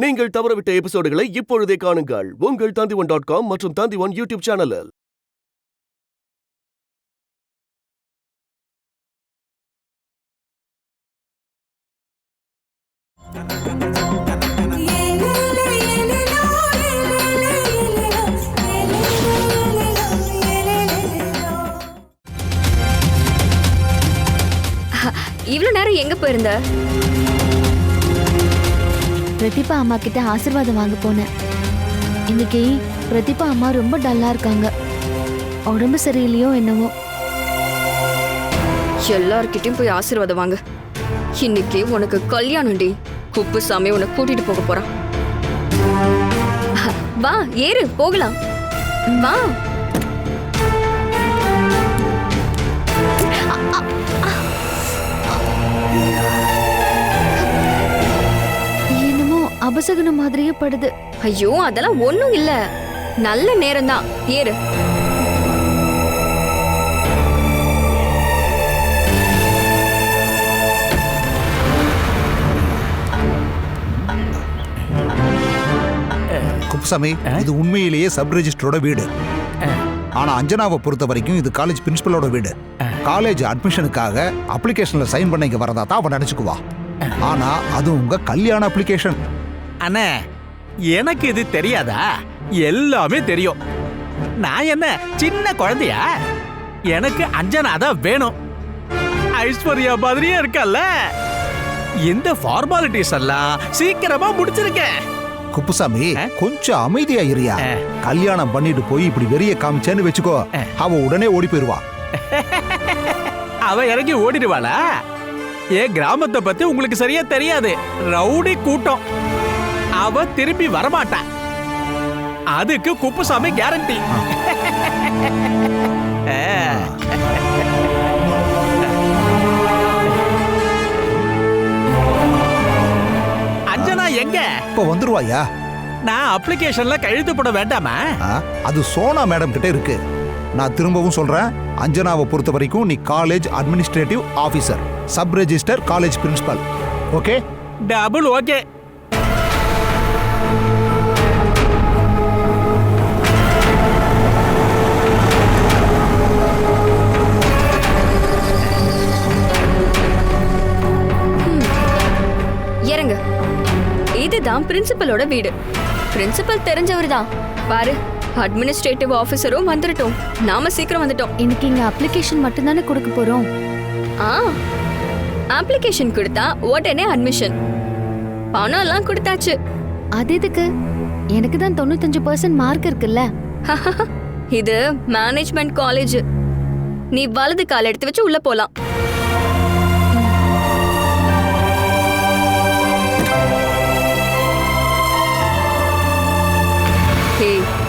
நீங்கள் தவறவிட்ட எபிசோடுகளை இப்பொழுதே காணுங்கள் உங்கள் Tandivan.com மற்றும் Tandivan யூடியூப் சேனலில். இவ்வளவு நேரம் எங்க போயிருந்த? பிரதீபா அம்மா கிட்ட ஆசீர்வாதம் வாங்க போனேன். இன்னைக்கு பிரதீபா அம்மா ரொம்ப டல்லா இருக்காங்க. உடம்பு சரியில்லையோ என்னவோ. எல்லார்கிட்டயும் போய் ஆசீர்வாதம் வாங்க. இன்னைக்கு உனக்கு கல்யாணம்டி. குப்புசாமி உன்னை கூட்டிட்டு போக போறான். வா ஏறு போகலாம். வா. அபசகுனம் மாதிரியே படுது. ஐயோ அதெல்லாம் ஒண்ணும் இல்ல, நல்ல நேரம் தான். ஏறு. குப்புசாமி, இது உண்மையிலேயே சப் ரெஜிஸ்டரோட வீடு. ஆனா அஞ்சனாவை பொறுத்த வரைக்கும் இது காலேஜ் பிரின்சிபலோட வீடு. காலேஜ் அட்மிஷனுக்காக அப்ளிகேஷன்ல சைன் பண்ண இங்க வரதா தான் அவன் நினைச்சுக்குவா. ஆனா அது உங்க கல்யாண அப்ளிகேஷன். அண்ணே, எனக்கு இது தெரியாதா? எல்லாமே தெரியும். நான் என்ன சின்ன குழந்தையா? எனக்கு அஞ்சனா தான் வேணும். ஐஸ்வர்யா மாதிரியே இருக்கல்ல. இந்த ஃபார்மாலிட்டிஸ் எல்லாம் சீக்கிரமா முடிச்சிருக்கேன். குப்புசாமி, கொஞ்சம் அமைதியா இருயா. கல்யாணம் பண்ணிட்டு போய் இப்படி வெறிய காமிச்சேன்னு வச்சுக்கோ, அவ உடனே ஓடி போயிருவா. அவ இறங்கி ஓடிடுவாளா? என் கிராமத்தை பத்தி உங்களுக்கு சரியா தெரியாது. ரவுடி கூட்டம். அவ திரும்பி வரமாட்டா. அதுக்கு குப்புசாமி கேரண்டி. அஞ்சனா எங்க? இப்ப வந்துருவாயா? நான் அப்ளிகேஷன்ல கையெழுத்து போட வேண்டாமா? அது சோனா மேடம் கிட்ட இருக்கு. நான் திரும்பவும் சொல்றேன், அஞ்சனாவை பொறுத்த வரைக்கும் நீ college administrative officer, sub register, college principal. Okay? Double okay. இறங்க. இதுதான் பிரின்சிபலோட வீடு. பிரின்சிபல் தெரிஞ்சவர் தான். பாரு, அட்மினிஸ்ட்ரேட்டிவ் ஆபீசரும் வந்துட்டோம். நாம சீக்கிரம் வந்துட்டோம். இன்னைக்கு இங்க அப்ளிகேஷன் மட்டும் தானே கொடுக்க போறோம். அப்ளிகேஷன் கொடுத்தா உடனே அட்மிஷன். பணம் எல்லாம் கொடுத்தாச்சு. அது எதுக்கு? எனக்கு தான் 95% மார்க் இருக்குல்ல. இது மேனேஜ்மெண்ட் காலேஜ். நீ வலது கால் எடுத்து வச்சு உள்ள போலாம்.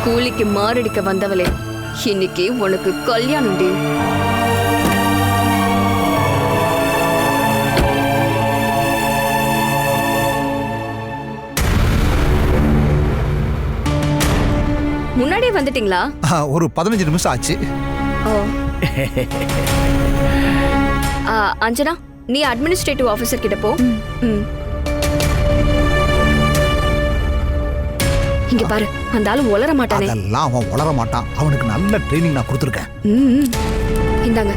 கூலிக்கு மாரடிக்க வந்தவளே, இன்னைக்கு உனக்கு கல்யாணம். முன்னாடியே வந்துட்டீங்களா? ஒரு 15 நிமிஷம் ஆச்சு. அஞ்சனா, நீ அட்மினிஸ்ட்ரேட்டிவ் ஆபீசர் கிட்ட போ. இங்க பாரு, அந்த ஆளு உளர மாட்டானே. அதெல்லாம் அவன் உளர மாட்டான். அவனுக்கு நல்ல ட்ரைனிங் நான் கொடுத்துருக்கேன். இந்தாங்க,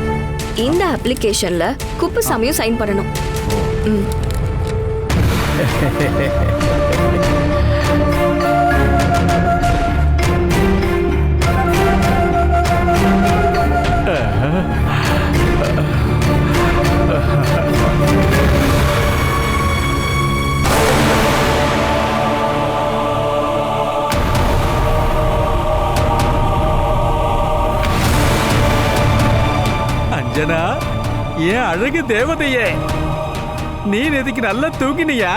இந்த அப்ளிகேஷன்ல குப்புசாமியும் சைன் பண்ணணும். அஞ்சனா, ஏன் அழகு தேவதையே, நீ எதுக்கு நல்லா தூங்கினியா?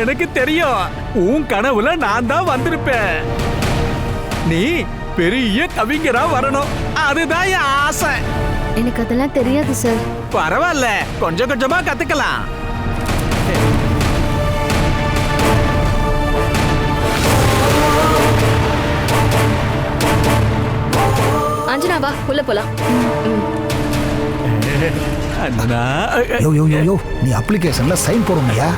எனக்கு தெரியும், உன் கனவுல நான் தான் வந்திருப்பேன். நீ பெரிய கவிஞரா வரணும், அதுதான் என் ஆசை. எனக்கு அதெல்லாம் தெரியாது சார். பரவாயில்ல, கொஞ்சம் கொஞ்சமா கத்துக்கலாம். அஞ்சனா வா, உள்ள போலாம். அண்ணா, யோ யோ யோ யோ, நீ அப்ளிகேஷன்ல சைன் போடுங்கயா.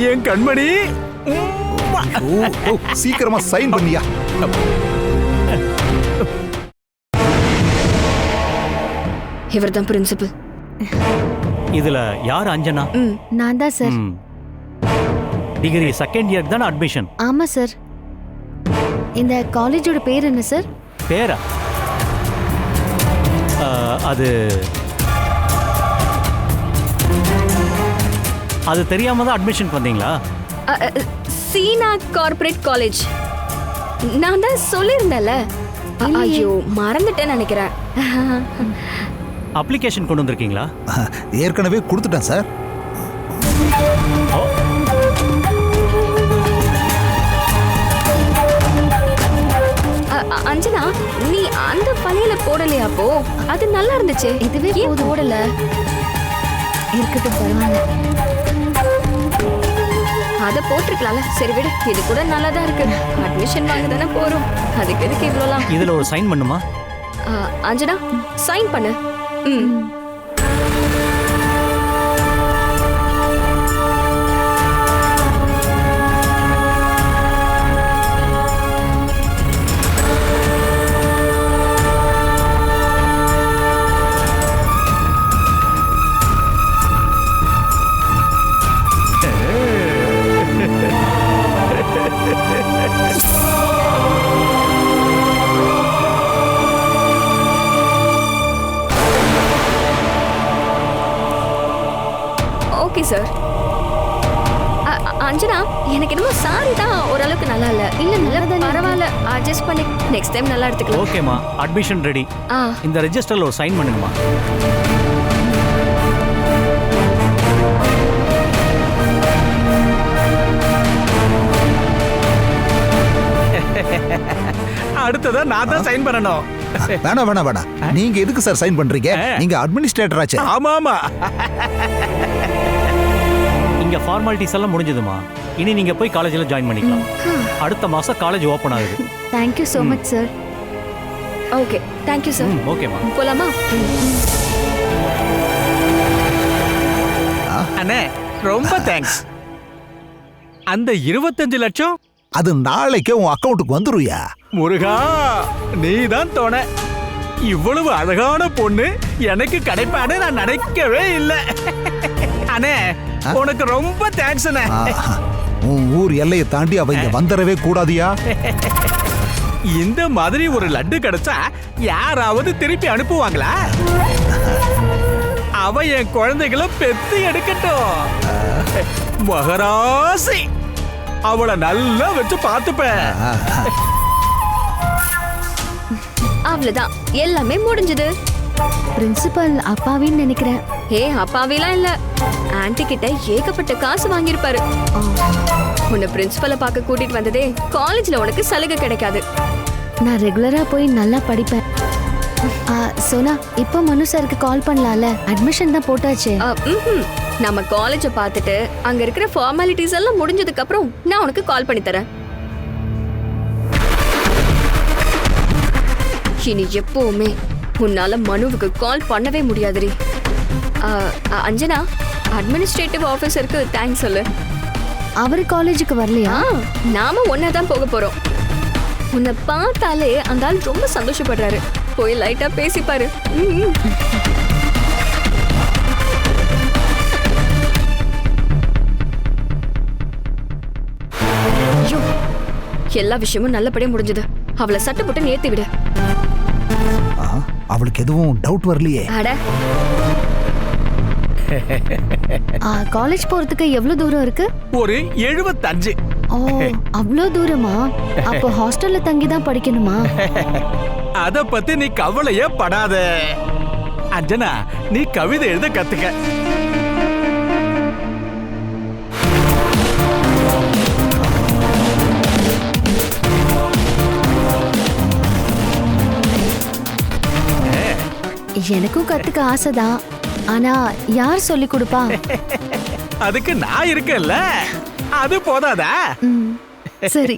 என் கண்மணி. சீக்கிரமா சைன் பண்ணியா? இவர்தான் பிரின்சிபல். இதுல யார் அஞ்சனா? நான் தான் சார். டிகிரி செகண்ட் இயர் தானே அட்மிஷன்? ஆமா சார். இந்த காலேஜோட பேர் என்ன சார்? பேரா? அது அது தெரியாம தான் அட்மிஷன் வந்தீங்களா? சீனா கார்ப்பரேட் காலேஜ். நான் தான் சொல்லியிருந்தேன்ல. ஐயோ மறந்துட்டேன்னு நினைக்கிறேன். அப்ளிகேஷன் கொண்டு வந்திருக்கீங்களா? ஏற்கனவே கொடுத்துட்டேன் சார். அஞ்சனா, நீ அந்த பழையில போடலையா? அப்போ அது நல்லா இருந்துச்சு. இதுவே ஏன் போடல? இருக்கட்டும், பரவாயில்ல. அத போட்டிருக்கலாம்ல. சரி விடு, இது கூட நல்லா தான் இருக்கு. அட்மிஷன் வாங்க தானே போறோம், அதுக்கு எதுக்கு இவ்வளோலாம்? இதுல ஒரு சைன் பண்ணுமா? அஞ்சனா, சைன் பண்ணு. Okay sir. அஞ்சனா, எனக்கு என்னமோ சாரி தான் ஓரளவுக்கு நல்லா இல்ல. இல்ல நல்லா பரவாயில்ல, அட்ஜஸ்ட் பண்ணி நெக்ஸ்ட் டைம் நல்லா எடுத்துக்கலாம். ஓகேமா, அட்மிஷன் ரெடி. இந்த ரெஜிஸ்டர்ல ஒரு சைன் பண்ணுங்கம்மா. அடுத்ததா நான் தான் சைன் பண்ணணும். வேணாம் வேணாம் வேணாம். நீங்க எதுக்கு சார் சைன் பண்றீங்க? நீங்க அட்மினிஸ்ட்ரேட்டர் ஆச்சு. ஆமா ஆமா. இங்க ஃபார்மாலிட்டிஸ் எல்லாம் முடிஞ்சதுமா. இனி நீங்க போய் காலேஜ்ல ஜாயின் பண்ணிக்கலாம். அடுத்த மாசம் காலேஜ் ஓபன் ஆகுது. Thank you so much sir. Okay, thank you sir. ஓகேமா, போலாமா? அண்ணே ரொம்ப தேங்க்ஸ். அந்த 25 லட்சம் அது நாளைக்கே உன் அக்கவுண்ட்டுக்கு வந்துருயா. முருகா, நீதான் தோண. இவ்வளவு அழகான பொண்ணு எனக்கு கிடைப்பான்னு நான் நினைக்கவே இல்லை. அண்ணே உனக்கு ரொம்ப தேங்க்ஸ் அண்ணே. உன் ஊர் எல்லையை தாண்டி அவ இங்க வந்துடவே கூடாதியா. இந்த மாதிரி ஒரு லட்டு கிடைச்சா யாராவது திருப்பி அனுப்புவாங்களா? அவ என் குழந்தைகளை பெத்து எடுக்கட்டும். மகராசி, அவளை நல்லா வச்சு பார்த்துப்பேன். அவ்வளவுதான், எல்லாமே முடிஞ்சது. பிரின்சிபல் அப்பாவின்னு நினைக்கிறேன். அப்பாவிலாம் இல்ல, ஆன்ட்டி கிட்ட ஏகப்பட்ட காசு வாங்கியிருப்பாரு. உன்னை பிரின்சிபலை பார்க்க கூட்டிட்டு வந்ததே காலேஜ்ல உனக்கு சலுகை கிடைக்காது. நான் ரெகுலரா போய் நல்லா படிப்பேன். சோனா, இப்போ மனு சாருக்கு கால் பண்ணலாம்ல? அட்மிஷன் தான் போட்டாச்சு. நம்ம காலேஜ பார்த்துட்டு அங்க இருக்கிற ஃபார்மாலிட்டிஸ் எல்லாம் முடிஞ்சதுக்கு அப்புறம் நான் உனக்கு கால் பண்ணி தரேன். இனி எப்பவுமே உன்னால மனுவுக்கு கால் பண்ணவே முடியாதுரி. அஞ்சனா, அட்மினிஸ்ட்ரேட்டிவ் ஆபீசருக்கு தேங்க்ஸ் சொல்லு. அவர் காலேஜுக்கு வரலையா? நாம ஒன்னாதான் போக போறோம். உன்னை பார்த்தாலே அந்த ஆள் ரொம்ப சந்தோஷப்படுறாரு. போய் லைட்டா பேசிப்பாரு. ஐயோ, எல்லா விஷயமும் நல்லபடியா முடிஞ்சது. அவளை சட்டை போட்டு நேர்த்தி விடு. அவளுக்கு எதுவும் டவுட் வரலையே? அட, காலேஜ் போறதுக்கு எவ்வளவு தூரம் இருக்கு? ஒரு 75. ஓ, அவ்வளோ தூரமா? அப்போ ஹாஸ்டல்ல தங்கி தான் படிக்கணுமா? அத பத்தி நீ கவலையே படாத அஞ்சனா. நீ கவிதை எழுத கத்துக்க. எனக்கும் கத்துக்க ஆசைதான். ஆனா யார் சொல்லி கொடுப்பா? அதுக்கு நான் இருக்கேன்ல, அது போதாதா? சரி.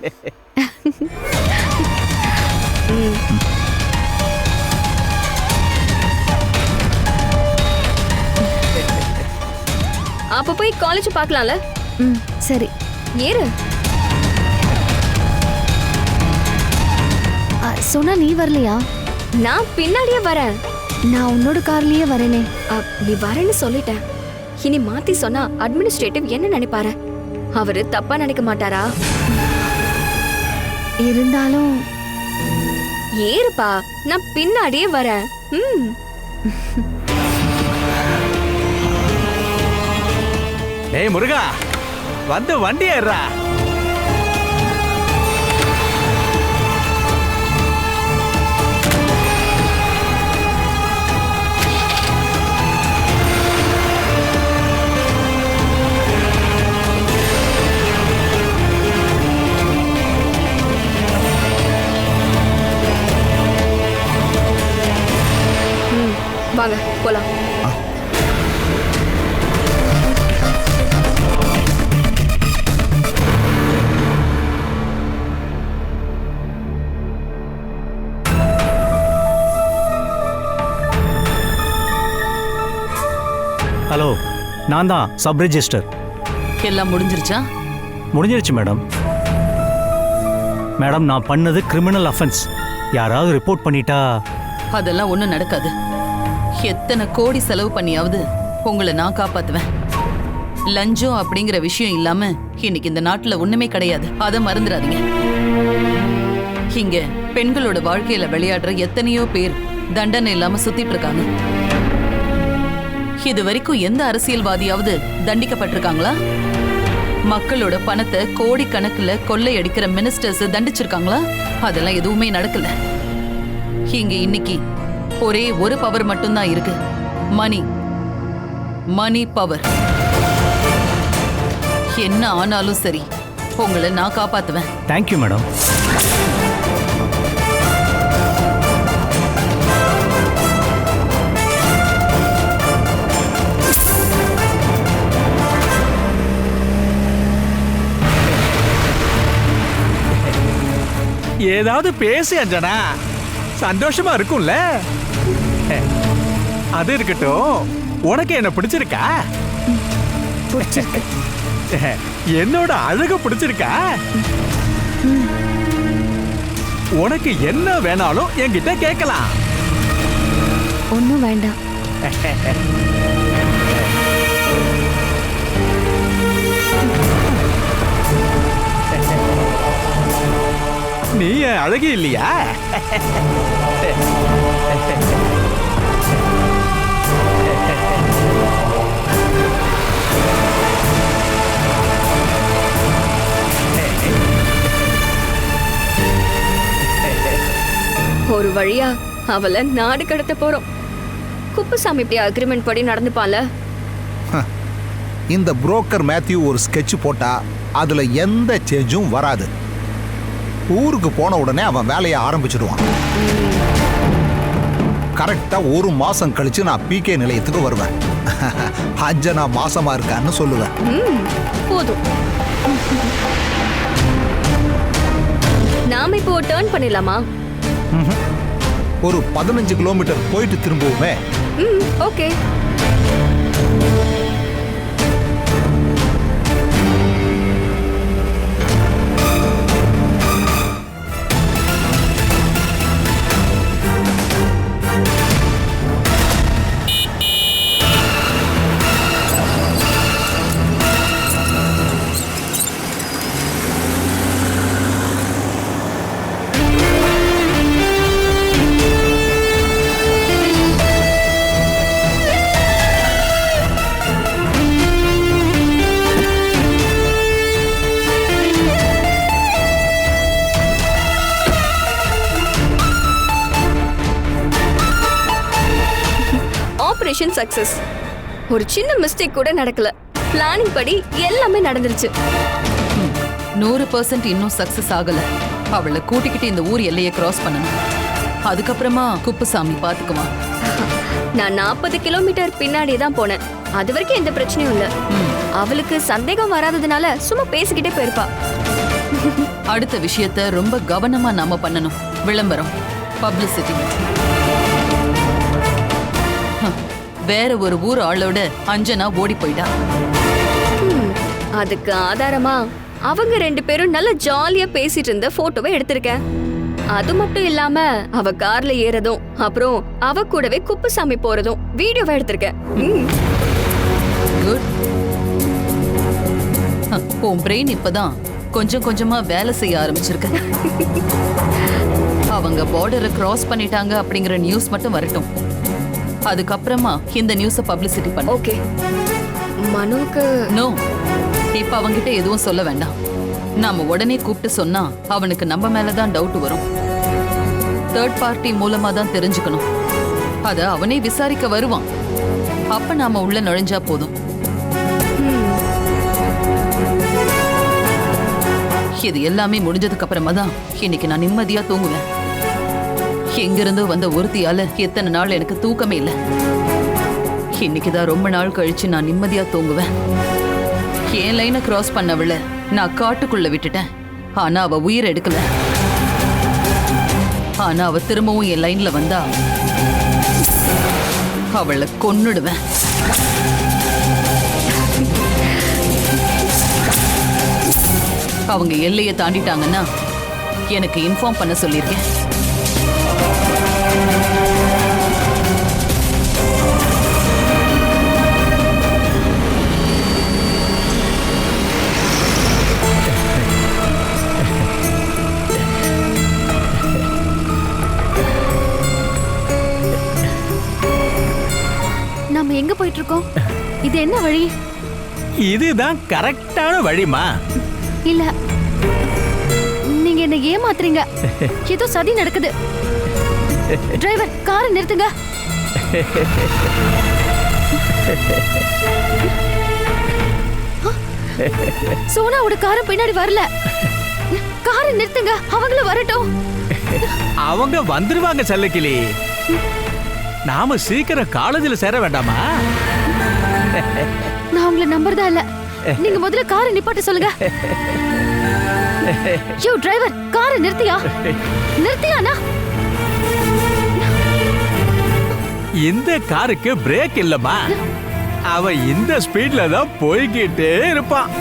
அப்ப போய் காலேஜ் பார்க்கலாம்ல? ம் சரி. ஏறு. சோனா நீ வரலையா? நான் பின்னாடியே வரேன். நான் உன்னோட கார்லயே வரேனே. நீ வரேன்னு சொல்லிட்டேன். இனி மாத்தி சொன்னா அட்மினிஸ்ட்ரேட்டிவ் என்ன நினைப்பாரு? அவரு தப்பா நினைக்க மாட்டாரா? இருந்தாலும் ஏறுப்பா, நான் பின்னாடியே வரேன். ம். டேய் முருகா, வந்து வண்டி ஏறா. வாங்க போலாம். ஹலோ, நான் தான் சப் ரெஜிஸ்டர். எல்லாம் முடிஞ்சிருச்சா? முடிஞ்சிருச்சு மேடம். மேடம், நான் பண்ணது கிரிமினல் அஃபென்ஸ். யாராவது ரிப்போர்ட் பண்ணிட்டா அதெல்லாம் ஒண்ணும் நடக்காது. எத்தனை கோடி செலவு பண்ணியாவது உங்களை நான் காப்பாத்துவேன். லஞ்சம் அப்படிங்கிற விஷயம் இல்லாம இன்னைக்கு இந்த நாட்டுல ஒண்ணுமே கிடையாது. அதை மறந்துடாதீங்க. இங்க பெண்களோட வாழ்க்கையில விளையாடுற எத்தனையோ பேர் தண்டனை இல்லாம சுத்திட்டு இருக்காங்க. இது வரைக்கும் எந்த அரசியல்வாதியாவது தண்டிக்கப்பட்டிருக்காங்களா? மக்களோட பணத்தை கோடிக்கணக்குல கொள்ளையடிக்கிற மினிஸ்டர்ஸ் தண்டிச்சிருக்காங்களா? அதெல்லாம் எதுவுமே நடக்கல. இங்க இன்னைக்கு ஒரே ஒரு பவர் மட்டும்தான் இருக்கு. Money power. என்ன ஆனாலும் சரி, உங்களை நான் காப்பாத்துவேன். Thank you madam. ஏதாவது பேசு அஞ்சனா, சந்தோஷமா இருக்கும்ல. அது இருக்கட்டும், உனக்கு என்ன பிடிச்சிருக்கா? என்னோட அழகு பிடிச்சிருக்கா? உனக்கு என்ன வேணாலும் என்கிட்ட கேட்கலாம். ஒன்றும் வேண்டாம். நீ அழகு இல்லையா? ஒரு வழியா அவளை நாடு கடத்த போறோம். குப்புசாமி இப்படி அக்ரிமெண்ட் படி நடந்துப்பால. இந்த புரோக்கர் மேத்யூ ஒரு ஸ்கெட்ச் போட்டா அதுல எந்த சேஞ்சும் வராது. ஊருக்கு போன உடனே அவன் வேலையை ஆரம்பிச்சிடுவான். கரெக்டா ஒரு மாசம் கழிச்சு நான் பிகே நிலையத்துக்கு வருவேன். அஞ்சனா மாசமா இருக்கான்னு சொல்லுவேன். போதும். நாம இப்போ டர்ன் பண்ணிடலாமா? ஒரு 15 கிலோமீட்டர் போயிட்டு திரும்புவோமே. ஓகே. Operation success. ஒரு சின்ன மிஸ்டேக் கூட நடக்கல. பிளானிங் படி எல்லாமே நடந்துருச்சு. 100% இன்னும் சக்சஸ் ஆகல. அவளை கூட்டிக்கிட்டு இந்த ஊர் எல்லையை கிராஸ் பண்ணணும். அதுக்கப்புறமா குப்புசாமி பாத்துக்குவான். நான் 40 கிலோமீட்டர் பின்னாடி தான் போனேன். அது வரைக்கும் எந்த பிரச்சனையும் இல்ல. அவளுக்கு சந்தேகம் வராததுனால சும்மா பேசிக்கிட்டே போயிருப்பா. அடுத்த விஷயத்த ரொம்ப கவனமா நாம பண்ணணும். விளம்பரம், பப்ளிசிட்டி. வேற ஒரு ஊர் ஆளோட அஞ்சனா ஓடி போயிட்டா. அதுக்கு ஆதாரமா அவங்க 2 பேரும் நல்ல ஜாலியா பேசிட்டு இருந்த போட்டோவை எடுத்திருக்கேன். அது மட்டும் இல்லாம அவ கார்ல ஏறதும் அப்புறம் அவ கூடவே குப்புசாமி போறதும் வீடியோவை எடுத்திருக்கேன். குட். உன் பிரெயின் இப்பதான் கொஞ்சம் கொஞ்சமா வேலை செய்ய ஆரம்பிச்சிருக்க. அவங்க பார்டரை கிராஸ் பண்ணிட்டாங்க அப்படிங்கிற நியூஸ் மட்டும் வரட்டும். அதுக்கப்புறமா இந்த நியூஸை பப்ளிசிட்டி பண்ணு. ஓகே. மனுவுக்கு நோ, இப்ப அவங்கிட்ட எதுவும் சொல்ல வேண்டாம். நாம உடனே கூப்பிட்டு சொன்னா அவனுக்கு நம்ம மேலதான் டவுட் வரும். தேர்ட் பார்ட்டி மூலமா தான் தெரிஞ்சுக்கணும். அத அவனே விசாரிக்க வருவான். அப்ப நாம உள்ள நுழைஞ்சா போதும். இது எல்லாமே முடிஞ்சதுக்கு அப்புறமா தான் இன்னைக்கு நான் நிம்மதியா தூங்குவேன். எங்கிருந்தோ வந்த ஒருத்தியால எத்தனை நாள் எனக்கு தூக்கமே இல்லை. இன்னைக்குதான் ரொம்ப நாள் கழிச்சு நான் நிம்மதியா தூங்குவேன். என் லைனை கிராஸ் பண்ணவள நான் காட்டுக்குள்ள விட்டுட்டேன். ஆனா அவ உயிர் எடுக்கல. ஆனா அவ திரும்பவும் என் லைன்ல வந்தா அவளை கொன்னுடுவேன். அவங்க எல்லையை தாண்டிட்டாங்கன்னா எனக்கு இன்ஃபார்ம் பண்ண சொல்லியிருக்கேன். நாம எங்க போயிட்டு இருக்கோம்? இது என்ன வழி? இதுதான் கரெக்டான வழிமா. இல்ல, நீங்க என்ன ஏமாத்துறீங்க. ஏதோ சதி நடக்குது. டிரைவர், காரை நிறுத்துங்க. சோனாவோட காரை பின்னாடி வரல. காரை நிறுத்துங்க, அவங்களும் வரட்டும். அவங்க வந்துருவாங்க செல்லக்கிளி. நாம சீக்கிரம் காலேஜில் சேர வேண்டாமா? நான் உங்களை நம்புறதா இல்ல. நீங்க முதல்ல காரை நிப்பாட்ட சொல்லுங்க. யோ டிரைவர், காரை நிறுத்தியா? நிறுத்தியானா? இந்த காருக்கு பிரேக் இல்லம்மா. அவ இந்த ஸ்பீட்ல தான் போய்கிட்டே இருப்பான்.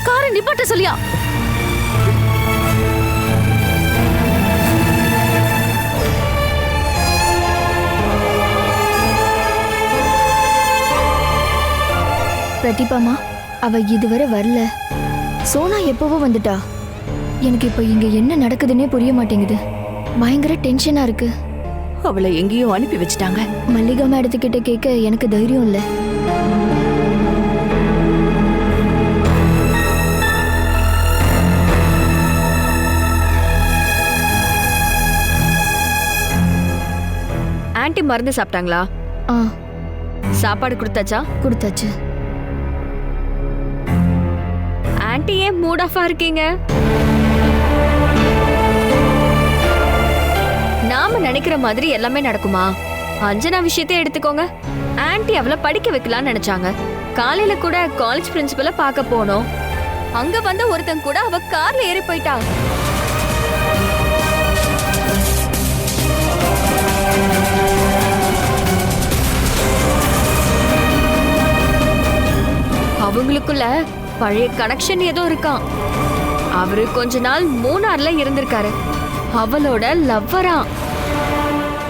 காரை நிப்பாட்ட சொல்லியா? பிரதீபாமா, அவ இதுவரை வரல. சோனா எப்பவோ வந்துட்டா. எனக்கு இப்ப இங்க என்ன நடக்குதுன்னே புரிய மாட்டேங்குது. பயங்கர டென்ஷனா இருக்கு. அவளை எங்கேயோ அனுப்பி வச்சிட்டாங்க. மல்லிகா மேடத்துக்கிட்ட கேட்க எனக்கு தைரியம் இல்ல. ஆன்ட்டி மருந்து சாப்பிட்டாங்களா? ஆ, சாப்பாடு கொடுத்தாச்சா? கொடுத்தாச்சு. ஆன்ட்டி ஏன் மூட் ஆஃபா இருக்கீங்க? நாம நினைக்கிற மாதிரி எல்லாமே நடக்குமா? அஞ்சனா விஷயத்தை எடுத்துக்கோங்க. ஆன்ட்டி அவளை படிக்க வைக்கலாம்னு நினைச்சாங்க. காலையில கூட காலேஜ் பிரின்சிபலை பார்க்க போனோம். அங்க வந்த ஒருத்தன் கூட அவ கார்ல ஏறி போயிட்டா. அவங்களுக்குள்ள பழைய கனெக்ஷன் ஏதோ இருக்கான். அவரு கொஞ்ச நாள் மூணார்ல இருந்திருக்காரு. அவளோட லவ்வரா.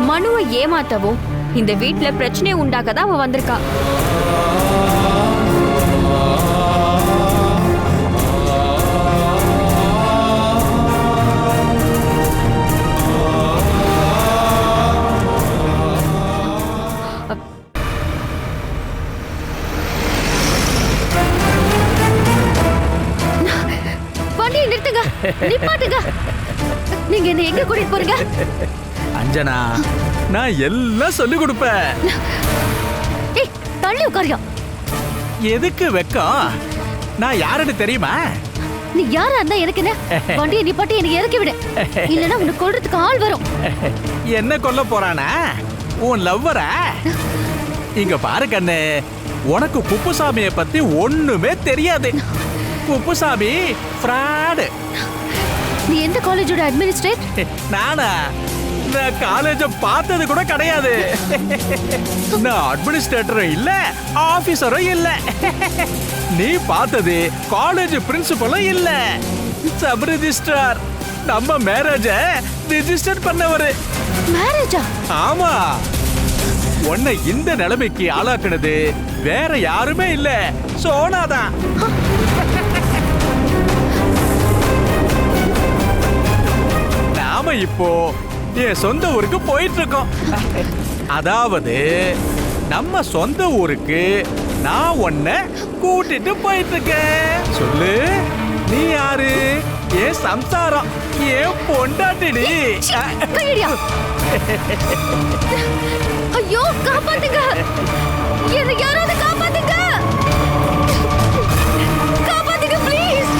மனுவை ஏமாத்தவும் இந்த வீட்ல பிரச்சனையை உண்டாக்கதான் அவ வந்திருக்கா. வண்டியை நிறுத்துங்க, நிப்பாட்டுங்க. நீங்க என்ன எங்க கூட்டிட்டு போறீங்க? அஞ்சனா, நான் எல்லாம் சொல்லி கொடுப்பேன். ஏய், தள்ளி உட்காரியா? எதுக்கு வெக்கம்? நான் யாருன்னு தெரியுமா? நீ யாரா இருந்தா எனக்கு என்ன? வண்டியை நிப்பாட்டி எனக்கு இறக்கி விடு. இல்லனா உன்னை கொல்றதுக்கு ஆள் வரும். என்ன கொல்ல போறானா? உன் லவ்வரா? இங்க பாரு கண்ணு, உனக்கு குப்புசாமியை பத்தி ஒண்ணுமே தெரியாது. குப்புசாமி ஃப்ராடு. நீ எந்த காலேஜோட அட்மினிஸ்ட்ரேட்? நானா? நான் காலேஜ பார்த்தது கூட கிடையாது. நான் அட்மினிஸ்ட்ரேட்டரும் இல்ல, ஆபீசரும் இல்ல. நீ பார்த்தது காலேஜ் பிரின்சிபலும் இல்ல, சப் ரெஜிஸ்ட்ரார். நம்ம மேரேஜ ரிஜிஸ்டர் பண்ணவரு. மேரேஜா? ஆமா, உன்னை இந்த நிலைமைக்கு ஆளாக்குனது வேற யாருமே இல்ல, சோனாதான். நாம இப்போ என் சொந்த ஊருக்கு போயிட்டு இருக்கோம். அதாவது நம்ம சொந்த ஊருக்கு நான் உன்னை கூட்டிட்டு போயிட்டு இருக்கேன். சொல்லு, நீ யாரு? என் சம்சாரம், என் பொண்டாட்டிடி. கையடியா. ஐயோ, காப்பாத்துங்க, என்ன யாராவது காப்பாத்துங்க, காப்பாத்துங்க ப்ளீஸ்.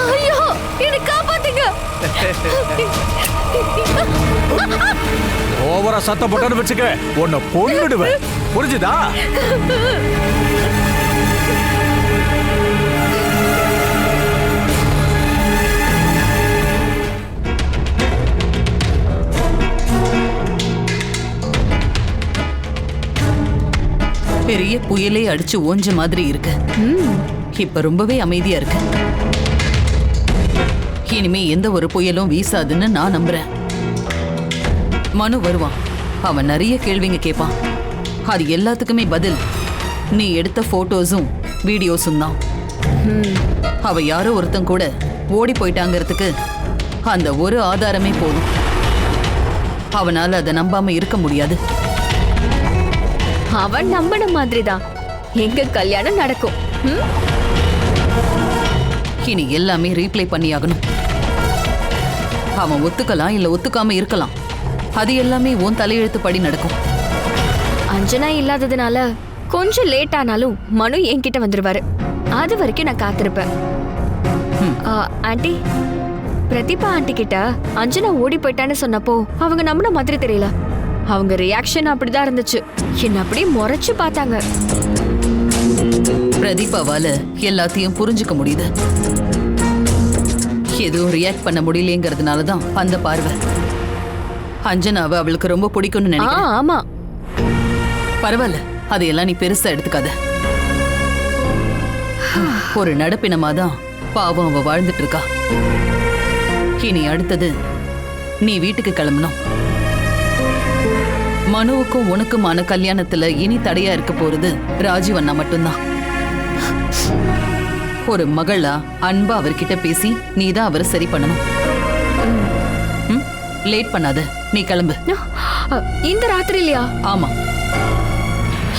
ஐயோ, என்ன காப்பாத்துங்க. ஓவரா சத்தம் போட்டோன்னு வச்சுக்க, உன்னை கொன்னுடுவேன், புரிஞ்சுதா? பெரிய புயலே அடிச்சு ஓஞ்ச மாதிரி இருக்கு. இப்ப ரொம்பவே அமைதியா இருக்கு. இனிமே எந்த ஒரு புயலும் வீசாதுன்னு நான் நம்புறேன். மனு வருவான், அவன் நிறைய கேள்விங்க கேட்பான். அது எல்லாத்துக்குமே பதில் நீ எடுத்த போட்டோஸும் வீடியோஸும் தான். அவ யாரோ ஒருத்தன் கூட ஓடி போயிட்டாங்கிறதுக்கு அந்த ஒரு ஆதாரமே போதும். அவனால அதை நம்பாம இருக்க முடியாது. அவன் நம்பின மாதிரிதான் எங்க கல்யாணம் நடக்கும். இனி எல்லாமே ரீப்ளே பண்ணியாகணும். அவன் ஒத்துக்கலாம் இல்ல ஒத்துக்காம இருக்கலாம். அது எல்லாமே உன் தலையெழுத்துப்படி நடக்கும். அஞ்சனா இல்லாததுனால கொஞ்சம் லேட் ஆனாலும் மனு என்கிட்ட வந்துருவாரு. அது வரைக்கும் நான் காத்திருப்பேன். ஆண்டி, பிரதீபா ஆண்டி கிட்ட அஞ்சனா ஓடி போயிட்டான்னு சொன்னப்போ அவங்க நம்பின மாதிரி தெரியல. அவங்க ரியாக்ஷன் அப்படிதான் இருந்துச்சு. என்ன அப்படியே முறைச்சு பார்த்தாங்க. பிரதீபாவால எல்லாத்தையும் புரிஞ்சுக்க முடியுது. எதுவும் ரியாக்ட் பண்ண முடியலங்கிறதுனாலதான் அந்த பார்வை. அஞ்சனாவை அவளுக்கு ரொம்ப பிடிக்கும்னு நினைக்கிறேன். ஆமா, பரவாயில்ல, அதையெல்லாம் நீ பெருசா எடுத்துக்காத. ஒரு நடப்பினமாதான் பாவம் அவ வாழ்ந்துட்டு இருக்கா. இனி அடுத்தது நீ வீட்டுக்கு கிளம்பணும். மனுவுக்கும் உனக்குமான கல்யாணத்துல இனி தடையா இருக்க போறது ராஜீவண்ணா மட்டும்தான். ஒரு மகளா அன்பா அவர்கிட்ட பேசி நீதான் அவரை சரி பண்ணணும். லேட் பண்ணாத, நீ கிளம்பு. இந்த ராத்திரி இல்லையா? ஆமா.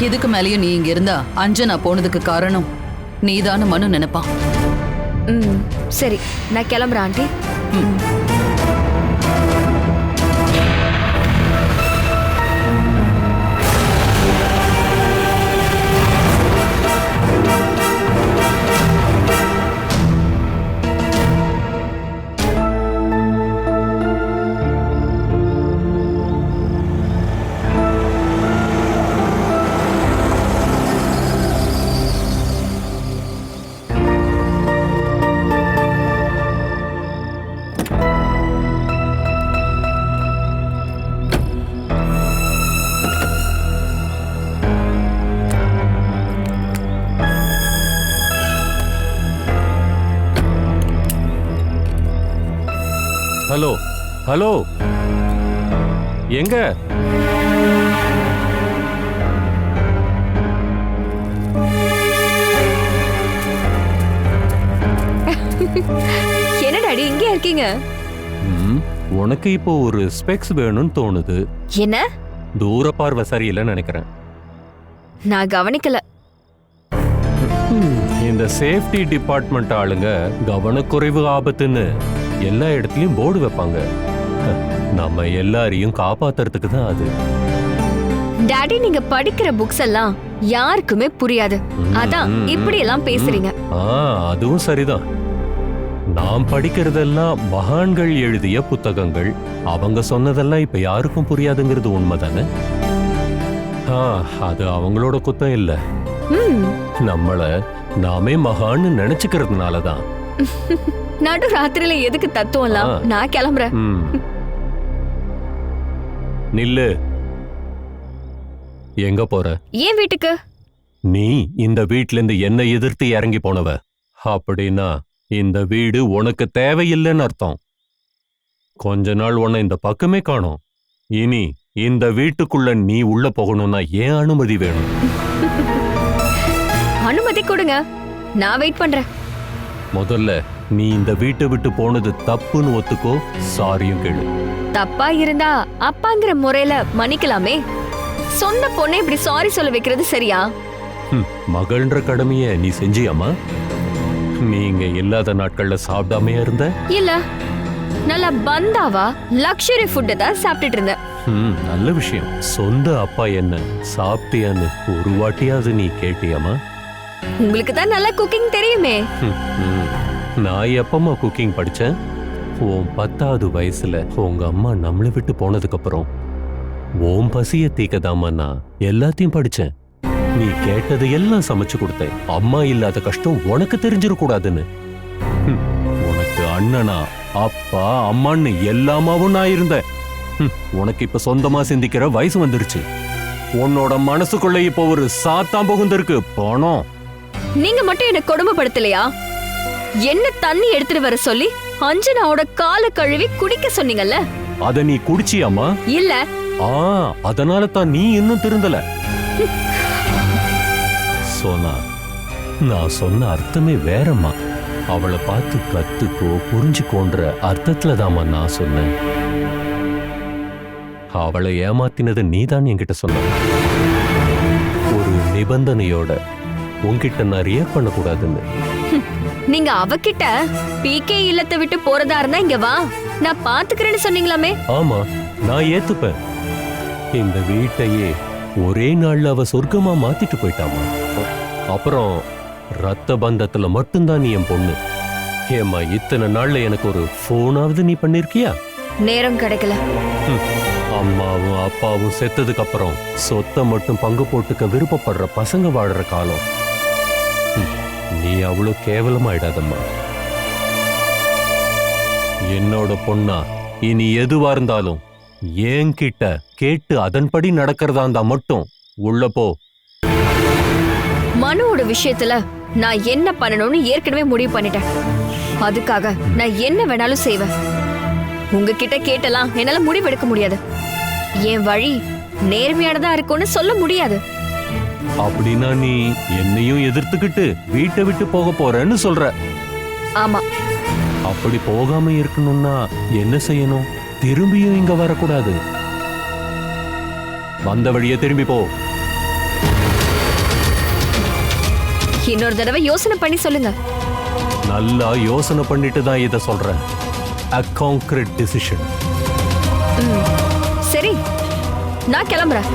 இதுக்கு மேலேயும் நீ இங்க இருந்தா அஞ்சனா போனதுக்கு காரணம் நீதான மனு நினைப்பான். சரி, நான் கிளம்புறேன் ஆண்டி. ஹலோ ஹலோ, எங்க? என்ன டாடி இங்கே இருக்கீங்க? உனக்கு இப்போ ஒரு ஸ்பெக்ஸ் வேணும்னு தோணுது. என்ன? தூர பார்வை சரியில்லைன்னு நினைக்கிறேன். நான் கவனிக்கல. இந்த சேஃப்டி டிபார்ட்மெண்ட் ஆளுங்க கவனக்குறைவு ஆபத்துன்னு எல்லா இடத்துலயும் போர்டு வைப்பாங்க. நம்ம எல்லாரையும் காப்பாத்துறதுக்கு தான் அது. டாடி, நீங்க படிக்கிற புக்ஸ் எல்லாம் யாருக்குமே புரியாது. அதான் இப்படி எல்லாம் பேசுறீங்க. அதுவும் சரிதான். நாம் படிக்கிறதெல்லாம் மகான்கள் எழுதிய புத்தகங்கள். அவங்க சொன்னதெல்லாம் இப்ப யாருக்கும் புரியாதுங்கிறது உண்மைதானே? அது அவங்களோட குத்தம் இல்ல. நம்மள நாமே மகான்னு நினைச்சுக்கிறதுனாலதான். நடு ராத்திரியில எதுக்கு தத்துவம்லாம்? நான் கிளம்புறேன். நில்லு. எங்க போற? ஏன் வீட்டுக்கு? நீ இந்த வீட்ல இருந்து என்ன எதிர்த்து இறங்கி போனவ. அப்படின்னா இந்த வீடு உனக்கு தேவையில்லைன்னு அர்த்தம். கொஞ்ச நாள் உன்னை இந்த பக்கமே காணோம். இனி இந்த வீட்டுக்குள்ள நீ உள்ள போகணும்னா ஏன் அனுமதி வேணும்? அனுமதி கொடுங்க, நான் வெயிட் பண்றேன். முதல்ல நீ இந்த வீட்டை விட்டு போனது தப்புன்னு ஒத்துக்கோ, சாரியும் கேளு. தப்பா இருந்தா அப்பாங்கிற முறையில மன்னிக்கலாமே. சொந்த பொண்ணை இப்படி சாரி சொல்ல வைக்கிறது சரியா? மகள்ன்ற கடமைய நீ செஞ்சியாமா? நீங்க இல்லாத நாட்கள்ல சாப்பிடாமையா இருந்த? இல்ல, நல்லா பந்தாவா லக்ஸரி ஃபுட் தான் சாப்பிட்டுட்டு இருந்தேன். நல்ல விஷயம். சொந்த அப்பா என்ன சாப்பிட்டியான்னு ஒரு வாட்டியாவது நீ கேட்டியாமா? உங்களுக்கு தான் நல்லா குக்கிங் தெரியுமே. நான் எப்பமா குக்கிங் படிச்சேன்? உன் 10வது வயசுல உங்க அம்மா நம்மளை விட்டு போனதுக்கு அப்புறம் உன் பசிய தீக்கதாமா நான் எல்லாத்தையும் படிச்சேன். நீ கேட்டது எல்லாம் சமைச்சு கொடுத்தேன். அம்மா இல்லாத கஷ்டம் உனக்கு தெரிஞ்சிடக்கூடாதுன்னு. உனக்கு அண்ணனா அப்பா அம்மான்னு எல்லாமாவும் நான் இருந்தேன். உனக்கு இப்ப சொந்தமா சிந்திக்கிற வயசு வந்துருச்சு. உன்னோட மனசுக்குள்ள இப்ப ஒரு சாத்தாம் புகுந்திருக்கு, பணம். நீங்க மட்டும் என்ன கொடுமைப்படுத்தலையா? என்ன தண்ணி எடுத்துட்டு வர சொல்லி அஞ்சனாவோட காலை கழுவி குடிக்க சொன்னீங்கல்ல, அத நீ குடிச்சியாமா? இல்ல. அதனால தான் நீ இன்னும் திருந்தல. சோனா, நான் சொன்ன அர்த்தமே வேறம்மா. அவளை பார்த்து கத்துக்கோ புரிஞ்சுக்கோன்ற அர்த்தத்துல தாமா நான் சொன்னேன். அவளை ஏமாத்தினது நீதான் என்கிட்ட சொன்ன. ஒரு நிபந்தனையோட உன்கிட்ட நான் ரியாக்ட் பண்ணக்கூடாதுன்னு. நீங்க அவகிட்ட பிகே இல்லத்தை விட்டு போறதா இருந்தா இங்க வா, நான் பாத்துக்கிறேன்னு சொன்னீங்களாமே. ஆமா, நான் ஏத்துப்பேன். இந்த வீட்டையே ஒரே நாள்ல அவ சொர்க்கமா மாத்திட்டு போயிட்டாமா. அப்புறம் ரத்த பந்தத்துல மட்டும்தான் நீ என் பொண்ணு. ஏமா, இத்தனை நாள்ல எனக்கு ஒரு போனாவது நீ பண்ணிருக்கியா? நேரம் கிடைக்கல. அம்மாவும் அப்பாவும் செத்ததுக்கு அப்புறம் சொத்தை மட்டும் பங்கு போட்டுக்க விருப்பப்படுற பசங்க வாடுற காலம். நீ அவ்வளவு கேவலமாயிடாதம்மா. என்னோட பொண்ணா இனி எதுவா இருந்தாலும் என்கிட்ட கேட்டு அதன்படி நடக்கிறதா இருந்தா மட்டும் உள்ள போ. மனுவோட விஷயத்துல நான் என்ன பண்ணணும்னு ஏற்கனவே முடிவு பண்ணிட்டேன். அதுக்காக நான் என்ன வேணாலும் செய்வேன். உங்ககிட்ட கேட்டலாம் என்னால முடிவெடுக்க முடியாது. என் வழி நேர்மையானதா இருக்கும்னு சொல்ல முடியாது. அப்படின்னா நீ என்னையும் எதிர்த்துக்கிட்டு வீட்டை விட்டு போக போறேன்னு சொல்ற? ஆமா. அப்படி போகாம இருக்கணும்னா என்ன செய்யணும்? திரும்பியும் இங்க வரக்கூடாது. வந்த வழியே திரும்பி போ. இன்னொரு தடவை யோசனை பண்ணி சொல்லுங்க. நல்லா யோசனை பண்ணிட்டு தான் இத சொல்றேன். A concrete decision. சரி, நான் கிளம்புறேன்.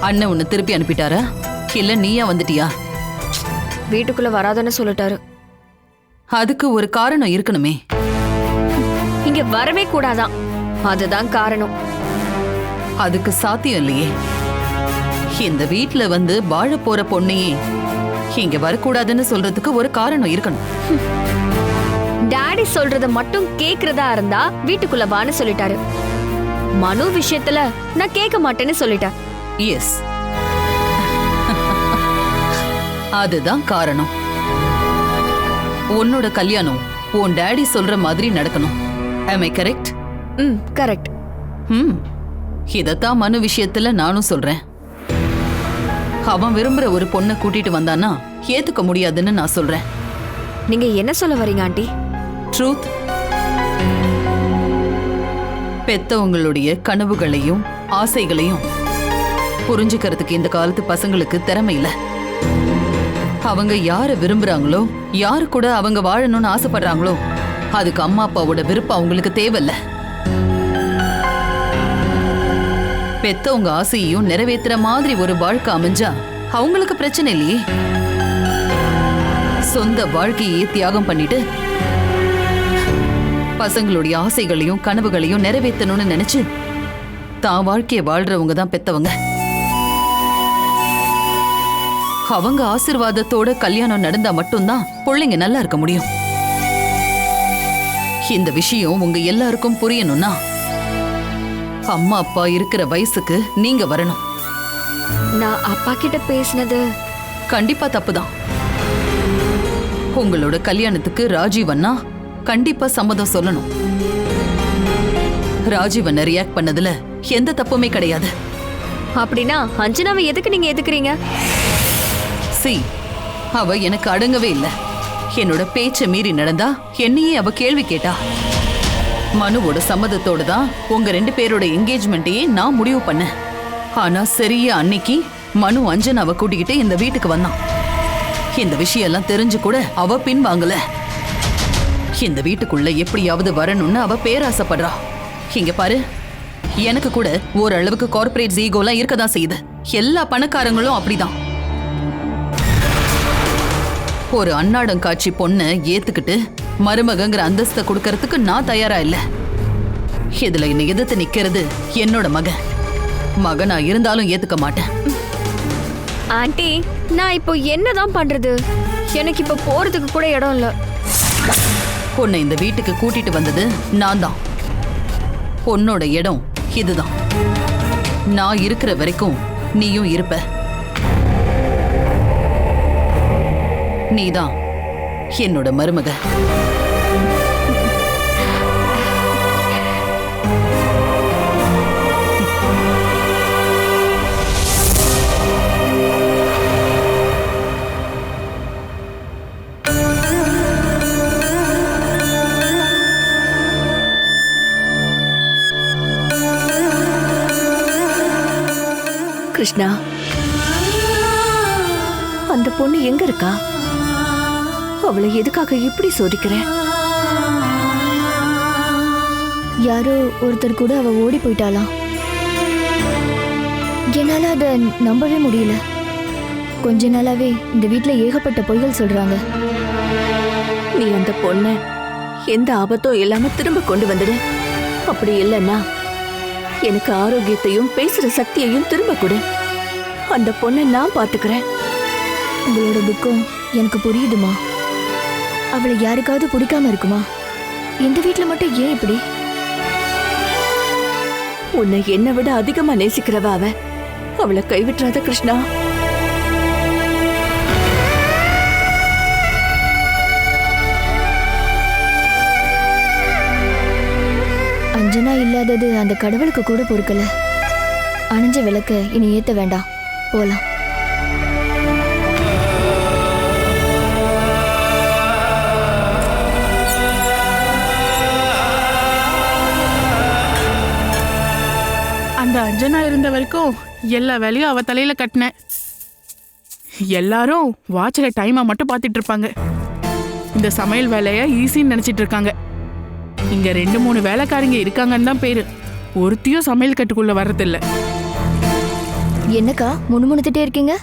அண்ணன் உன்னை திருப்பி அனுப்பிட்டாரா இல்ல நீயா வந்துட்டியா? வீட்டுக்குள்ள வராதன்னு சொல்லிட்டாரு. அதுக்கு ஒரு காரணம் இருக்கணுமே. இங்க வரவே கூடாதான். அதுதான் காரணம். அதுக்கு சாத்தியம் இல்லையே. இந்த வீட்ல வந்து வாழ போற பொண்ணையே இங்க வரக்கூடாதுன்னு சொல்றதுக்கு ஒரு காரணம் இருக்கணும். டாடி சொல்றத மட்டும் கேக்குறதா இருந்தா வீட்டுக்குள்ள வான்னு சொல்லிட்டாரு. மனு விஷயத்துல நான் கேட்க மாட்டேன்னு சொல்லிட்டேன். எஸ், அதுதான் காரணம். உன்னோட கல்யாணம் உன் டாடி சொல்ற மாதிரி நடக்கணும். Am I correct? கரெக்ட். இதத்தான் மனு விஷயத்துல நானும் சொல்றேன். அவன் விரும்புற ஒரு பொண்ணை கூட்டிட்டு வந்தானா ஏத்துக்க முடியாதுன்னு நான் சொல்றேன். நீங்க என்ன சொல்ல வரீங்க ஆண்டி? ட்ரூத். பெத்தவங்களுடைய கனவுகளையும் ஆசைகளையும் புரிஞ்சுக்கிறதுக்கு இந்த காலத்து பசங்களுக்கு திறமை இல்ல. அவங்க யார விரும்புறாங்களோ, யாரு கூட அவங்க வாழணும்னு ஆசைப்படுறாங்களோ, அதுக்கு அம்மா அப்பாவோட விருப்பம் அவங்களுக்கு தேவையில்ல. பெத்தவங்க ஆசையையும் நிறைவேற்றுற மாதிரி ஒரு வாழ்க்கை அமைஞ்சா அவங்களுக்கு பிரச்சனை இல்லையே. சொந்த வாழ்க்கையே தியாகம் பண்ணிட்டு பசங்களுடைய ஆசைகளையும் கனவுகளையும் நிறைவேற்றணும்னு நினைச்சு தான் வாழ்க்கைய வாழ்றவங்க தான் பெத்தவங்க. அவங்க ஆசீர்வாதத்தோட கல்யாணம் நடந்தா மட்டும்தான் பிள்ளைங்க நல்லா இருக்க முடியும். இந்த விஷயம் உங்க எல்லாருக்கும் புரியணும்னா அம்மா அப்பா இருக்கிற வயசுக்கு நீங்க வரணும். நான் அப்பா கிட்ட பேசினது கண்டிப்பா தப்புதான். உங்களோட கல்யாணத்துக்கு ராஜீவன்னா கண்டிப்பா சம்மதம் சொல்லணும். ராஜீவனை ரியாக்ட் பண்ணதுல எந்த தப்புமே கிடையாது. அப்படின்னா அஞ்சனாவை எதுக்கு நீங்க எதுக்குறீங்க? சி, அவ எனக்கு அடங்கவே இல்லை. என்னோட பேச்ச மீறி நடந்தா என்னையே அவ கேள்வி கேட்டா. மனுவோட சம்மதத்தோட தான் உங்க 2 பேரோட என்கேஜ்மெண்ட்டையே நான் முடிவு பண்ணேன். ஆனா சரியா அன்னைக்கு மனு அஞ்சனாவை கூட்டிக்கிட்டு இந்த வீட்டுக்கு வந்தான். இந்த விஷயம் எல்லாம் தெரிஞ்சு கூட அவ பின்வாங்கல. இந்த வீட்டுக்குள்ள எப்படியாவது வரணும்னு அவ பேராசைப்படுறா. இங்க பாரு, எனக்கு கூட ஓரளவுக்கு கார்ப்பரேட் ஈகோலாம் இருக்கதான் செய்யுது. எல்லா பணக்காரங்களும் அப்படிதான். ஒரு அன்னாடம் காட்சி பொண்ணை ஏத்துக்கிட்டு மருமகங்கிற அந்தஸ்தை கொடுக்கறதுக்கு நான் தயாரா இல்ல. இதுல என்னை எதிர்த்து நிக்கிறது என்னோட மகனா இருந்தாலும் ஏத்துக்க மாட்டேன். ஆண்டி, நான் இப்போ என்னதான் பண்றது? எனக்கு இப்போ போறதுக்கு கூட இடம் இல்ல. உன்னை இந்த வீட்டுக்கு கூட்டிட்டு வந்தது நான் தான். உன்னோட இடம் இதுதான். நான் இருக்கிற வரைக்கும் நீயும் இருப்ப. நீதான் என்னோட மருமக. கிருஷ்ணா, அந்த பொண்ணு எங்க இருக்கா? அவளை எதுக்காக இப்படி சோதிக்கிற? யாரோ ஒருத்தர் கூட அவ ஓடி போயிட்டாளாம். என்னால அதை நம்பவே முடியல. கொஞ்ச நாளாவே இந்த வீட்ல ஏகப்பட்ட பொய்கள் சொல்றாங்க. நீ அந்த பொண்ணை எந்த ஆபத்தும் இல்லாம திரும்ப கொண்டு வந்துடு. அப்படி இல்லைன்னா எனக்கு ஆரோக்கியத்தையும் பேசுற சக்தியையும் திரும்ப கொடு. அந்த பொண்ணை நான் பாத்துக்கிறேன். உங்களோட துக்கம் எனக்கு புரியுதுமா. அவளை யாருக்காவது பிடிக்காம இருக்குமா? இந்த வீட்ல மட்டும் ஏன் இப்படி? உன்னை என்னை விட அதிகமா நேசிக்கிறவ அவ. அவளை கைவிட்டுறாத கிருஷ்ணா. அஞ்சனா இல்லாதது அந்த கடவுளுக்கு கூட பொறுக்கல. அணைஞ்ச விளக்க இனி ஏத்த வேண்டாம், போலாம். அந்த அஞ்சனா இருந்த வரைக்கும் எல்லா வேலையும் அவ தலையில கட்டினேன். எல்லாரும் வாட்சில டைமை மட்டும் பார்த்துட்டு இருப்பாங்க. இந்த சமையல் வேலைய ஈஸின்னு நினைச்சிட்டு இருக்காங்க. இங்க 2-3 வேலைக்காரங்க இருக்காங்கன்னு தான் பேரு. ஒருத்தியும் சமையல் கட்டுக்குள்ள வர்றதில்ல. என்னக்கா முணுமுணுத்துட்டே இருக்கீங்க?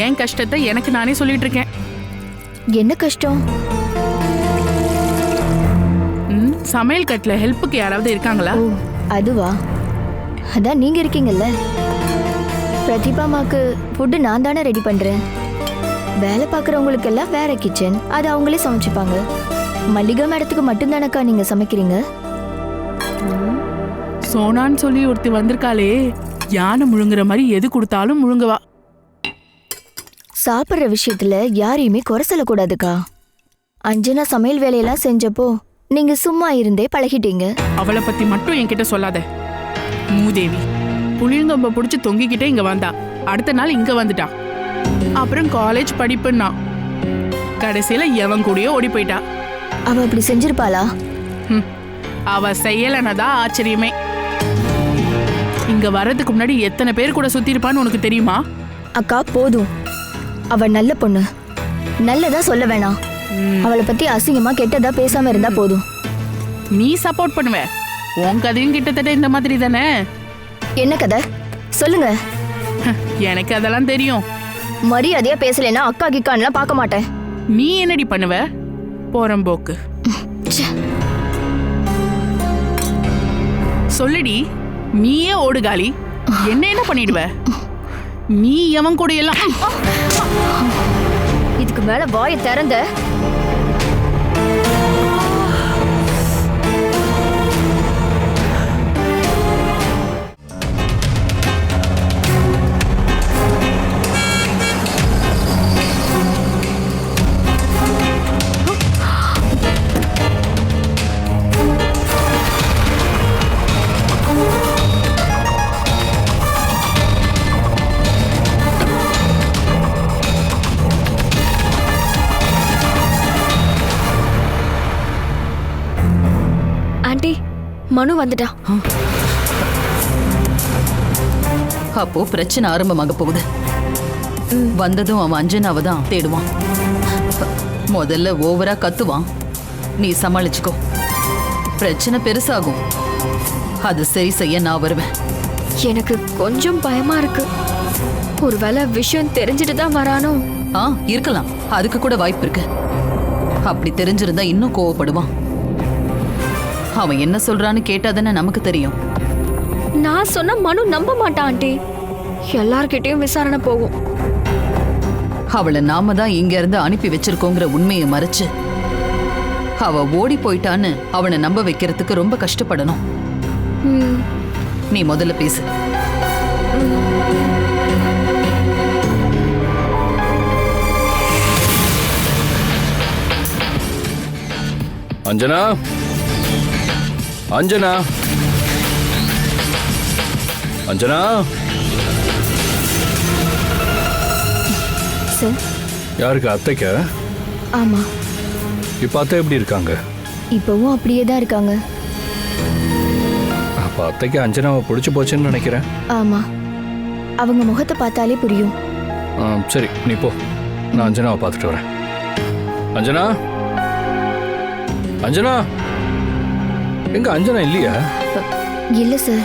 என் கஷ்டத்தை எனக்கு நானே சொல்லிட்டு இருக்கேன். என்ன கஷ்டம்? சமையல் கட்டுல ஹெல்ப்புக்கு யாராவது இருக்காங்களா? ஓ அதுவா, அதான் நீங்க இருக்கீங்கல்ல. பிரதிபாமாக்கு ஃபுட்டு நான் தானே ரெடி பண்றேன். வேலை பார்க்குறவங்களுக்கு எல்லாம் வேற கிச்சன், அது அவங்களே சமைச்சுப்பாங்க. மல்லிகா மேடத்துக்கு மட்டும்தானக்கா நீங்க சமைக்கிறீங்க? சோனான்னு சொல்லி ஒருத்தி வந்திருக்காளே, யானை முழுங்குற மாதிரி எது கொடுத்தாலும் முழுங்குவா. சாப்பிட்ற விஷயத்துல யாரையுமே குறை சொல்லக்கூடாதுக்கா. அஞ்சனா சமையல் வேலையெல்லாம் செஞ்சப்போ நீங்க சும்மா இருந்தே பழகிட்டீங்க. அவளை பத்தி மட்டும் என்கிட்ட சொல்லாத. மூதேவி புளியங்கொம்ப புடிச்சு தொங்கிக்கிட்டே இங்க வந்தா, அடுத்த நாள் இங்க வந்துட்டா. அப்புறம் காலேஜ் படிப்புன்னா கடைசியில எவன் கூடயோ ஓடி போயிட்டா. அவ அப்படி செஞ்சிருப்பாளா? அவ செய்யலனதான் ஆச்சரியமே. இங்க வர்றதுக்கு முன்னாடி எத்தனை பேர் கூட சுத்தி இருப்பான்னு உனக்கு தெரியுமா? அக்கா போதும், அவ நல்ல பொண்ணு, நல்லதா சொல்ல வேணாம். அவளை பத்தி அசிங்கமா கெட்டதா பேசாம இருந்தா போதும். நீ சப்போர்ட் பண்ணுவ, உன் கதையும் கிட்டத்தட்ட இந்த மாதிரி தானே. என்ன கதை சொல்லுங்க. எனக்கு அதெல்லாம் தெரியும். மரியாதையா பேசலைன்னா அக்கா கிக்கான்லாம் பார்க்க மாட்டேன். நீ என்னடி பண்ணுவ? போறம்போக்கு. சொல்லுடி, நீயே ஓடுகாலி, என்ன பண்ணிடுவ? நீ எவன் கூட எல்லாம் இதுக்கு மேல வாயை திறந்த மனு வந்துட்டா. அப்போ பிரச்சனை ஆரம்பமாக போகுது. வந்ததும் அவன் அஞ்சனாவை தான் தேடுவான். முதல்ல ஓவரா கத்துவான், நீ சமாளிச்சுக்கோ. பிரச்சனை பெருசாகும், அது சரி செய்ய நான் வருவேன். எனக்கு கொஞ்சம் பயமா இருக்கு. ஒருவேளை விஷயம் தெரிஞ்சுட்டு தான் வரானோ? இருக்கலாம், அதுக்கு கூட வாய்ப்பு இருக்கு. அப்படி தெரிஞ்சிருந்தா இன்னும் கோவப்படுவான். அவன் என்ன சொல்றான்னு கேட்டாதானே நமக்கு தெரியும். நான் சொன்ன மனு நம்ப மாட்டான் ஆண்டி. எல்லார்கிட்டயும் விசாரணை போகும். அவளை நாம தான் இங்க இருந்து அனுப்பி வச்சிருக்கோங்கிற உண்மையை மறைச்சு அவ ஓடி போயிட்டான்னு அவனை நம்ப வைக்கிறதுக்கு ரொம்ப கஷ்டப்படணும். நீ முதல்ல பேசு. அஞ்சனா, அஞ்சனா, அஞ்சனா. சார். யாருக்கு? அத்தைக்கா? ஆமா. இப்ப அத்தை எப்படி இருக்காங்க? இப்பவும் அப்படியே தான் இருக்காங்க. அப்ப அத்தைக்கு அஞ்சனாவை பிடிச்சு போச்சுன்னு நினைக்கிறேன். ஆமா, அவங்க முகத்தை பார்த்தாலே புரியும். சரி, நீ போ, நான் அஞ்சனாவை பார்த்துட்டு வரேன். அஞ்சனா, அஞ்சனா, எங்க அஞ்சனா இல்லையா? இல்ல சார்.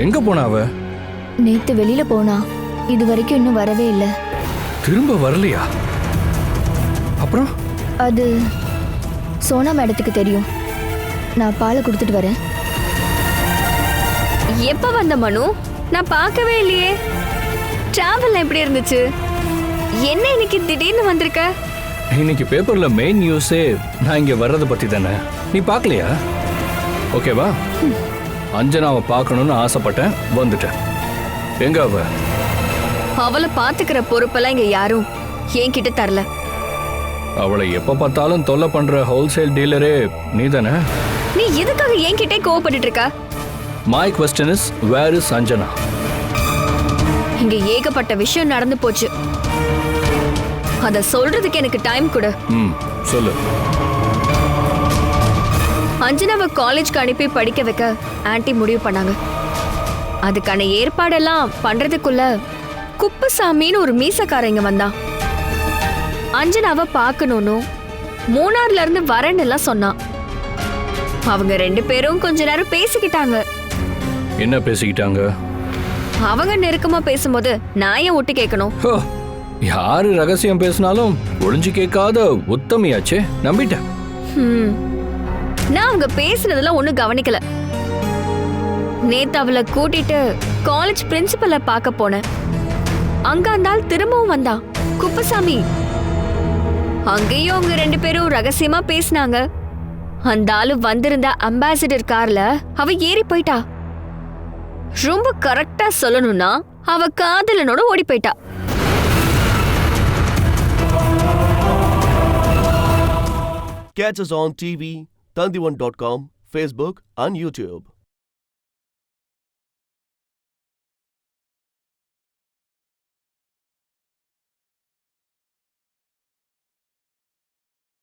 எங்க போனா அவ? நேத்து வெளியில போனா, இது வரைக்கும் இன்னும் வரவே இல்லை. திரும்ப வரலையா? அப்புறம் அது சோனா மேடத்துக்கு தெரியும். நான் பாலை கொடுத்துட்டு வரேன். எப்ப வந்த மனு? நான் பார்க்கவே இல்லையே. டிராவல் எப்படி இருந்துச்சு? என்ன இன்னைக்கு திடீர்னு வந்திருக்க? இன்னைக்கு பேப்பர்ல மெயின் நியூஸே நான் இங்க வர்றதை பத்தி தானே. நீ பார்க்கலையா? ஓகேவா? அஞ்சனாவை பார்க்கணும்னு ஆசைப்பட்டேன், வந்துட்டேன். எங்க அவ? அவளை பாத்துக்கிற பொறுப்பெல்லாம் இங்க யாரும் என்கிட்ட தரல. அவளை எப்ப பார்த்தாலும் தொல்லை பண்ற ஹோல்சேல் டீலரே நீ தானே. நீ எதுக்காக என்கிட்டே கோவப்பட்டு இருக்க? My question is where is Anjana? இங்க ஏகப்பட்ட விஷயம் நடந்து போச்சு. அத சொல்றதுக்கு எனக்கு டைம் கொடு. சொல்லு. அஞ்சனாவை காலேஜ்க்கு அனுப்பி படிக்க வைக்க ஆன்ட்டி முடிவு பண்ணாங்க. அதுக்கான ஏற்பாடெல்லாம் பண்றதுக்குள்ள குப்புசாமின்னு ஒரு மீசக்காரங்க வந்தான். அஞ்சனாவை பார்க்கணும்னு மூணார்ல இருந்து வரேன்னு எல்லாம் சொன்னான். அவங்க ரெண்டு பேரும் கொஞ்ச நேரம் பேசிக்கிட்டாங்க. என்ன பேசிக்கிட்டாங்க? அவங்க நெருக்கமா பேசும்போது நான் ஏன் ஒட்டு கேட்கணும்? யாரு ரகசியம் பேசினாலும் ஒளிஞ்சு கேட்காத உத்தமியாச்சே, நம்பிட்டேன். நான் அவங்க பேசுனதெல்லாம் ஒண்ணும் கவனிக்கல. நேத்து அவளை கூட்டிட்டு காலேஜ் பிரின்சிபலை பார்க்க போனேன். அங்க அந்த ஆள் திரும்பவும் வந்தா, குப்பசாமி. அங்கேயும் அவங்க 2 பேரும் ரகசியமா பேசினாங்க. அந்த ஆளு வந்திருந்த அம்பாசிடர் கார்ல அவ ஏறி போயிட்டா. ரொம்ப கரெக்டா சொல்லணும்னா அவ காதலனோட ஓடி போயிட்டா. Catch us on TV, Tandivan.com, Facebook and YouTube.